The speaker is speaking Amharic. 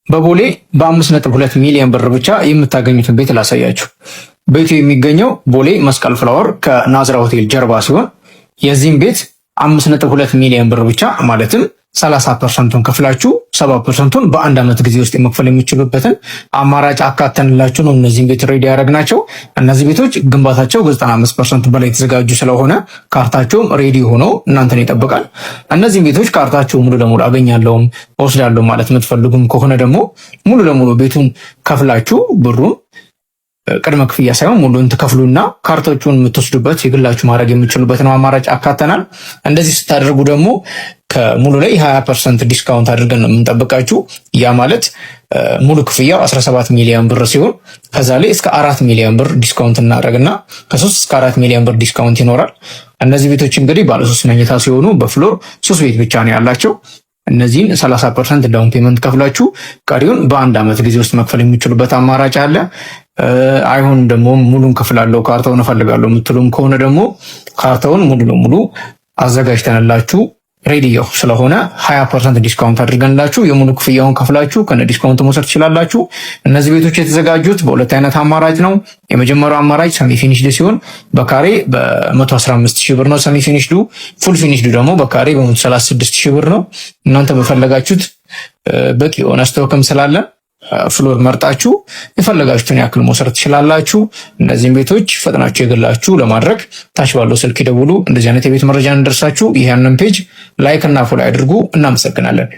በቦሌ በ5.2 ሚሊዮን ብር ብቻ የምታገኙትን ቤት ላሳያችሁ። ቤቱ የሚገኘው ቦሌ መስቀል ፍላወር ከናዝራ ሆቴል ጀርባ ሲሆን የዚህም ቤት 5.2 ሚሊዮን ብር ብቻ ማለትም 30% ከፍላችሁ 70%ን በአንድ ዓመት ጊዜ ውስጥ መክፈል የሚችሉበትን አማራጭ አካተንላችሁ ነው እነዚህን ቤት ሬዲ ያደረግናቸው። እነዚህ ቤቶች ግንባታቸው 95% በላይ የተዘጋጁ ስለሆነ ካርታቸውም ሬዲ ሆኖ እናንተን ይጠብቃል። እነዚህን ቤቶች ካርታቸው ሙሉ ለሙሉ አገኛለሁም ወስዳለሁ ማለት የምትፈልጉም ከሆነ ደግሞ ሙሉ ለሙሉ ቤቱን ከፍላችሁ ብሩን ቅድመ ክፍያ ሳይሆን ሙሉን ትከፍሉና ካርታዎቹን የምትወስዱበት የግላችሁ ማድረግ የምትችሉበትን አማራጭ አካተናል። እንደዚህ ስታደርጉ ደግሞ ከሙሉ ላይ 20% ዲስካውንት አድርገን ነው የምንጠብቃችሁ። ያ ማለት ሙሉ ክፍያው 17 ሚሊዮን ብር ሲሆን ከዛ ላይ እስከ 4 ሚሊዮን ብር ዲስካውንት እናደርግና ከ3 እስከ 4 ሚሊዮን ብር ዲስካውንት ይኖራል። እነዚህ ቤቶች እንግዲህ ባለ 3 መኝታ ሲሆኑ በፍሎር 3 ቤት ብቻ ነው ያላቸው። እነዚህን 30% ዳውን ፔመንት ከፍላችሁ ቀሪውን በአንድ ዓመት ጊዜ ውስጥ መክፈል የሚችሉበት አማራጭ አለ። አይሆንም ደግሞ ሙሉን ከፍላለሁ ካርታውን እፈልጋለሁ የምትሉም ከሆነ ደግሞ ካርታውን ሙሉ ለሙሉ አዘጋጅተንላችሁ ሬዲዮ ስለሆነ 20% ዲስካውንት አድርገንላችሁ የሙሉ ክፍያውን ከፍላችሁ ከነ ዲስካውንት መውሰድ ትችላላችሁ። እነዚህ ቤቶች የተዘጋጁት በሁለት አይነት አማራጭ ነው። የመጀመሪያው አማራጭ ሰሚ ፊኒሽድ ሲሆን በካሬ በ115,000 ብር ነው ሰሚ ፊኒሽዱ። ፉል ፊኒሽዱ ደግሞ በካሬ በ136,000 ብር ነው። እናንተ በፈለጋችሁት በቂ የሆነ ስቶክም ስላለ ፍሎር መርጣችሁ የፈለጋችሁትን ያክል መውሰድ ትችላላችሁ። እነዚህን ቤቶች ፈጥናችሁ የግላችሁ ለማድረግ ታች ባለው ስልክ ይደውሉ። እንደዚህ አይነት የቤት መረጃ እንደርሳችሁ ይሄንን ፔጅ ላይክ እና ፎሎ አድርጉ። እናመሰግናለን።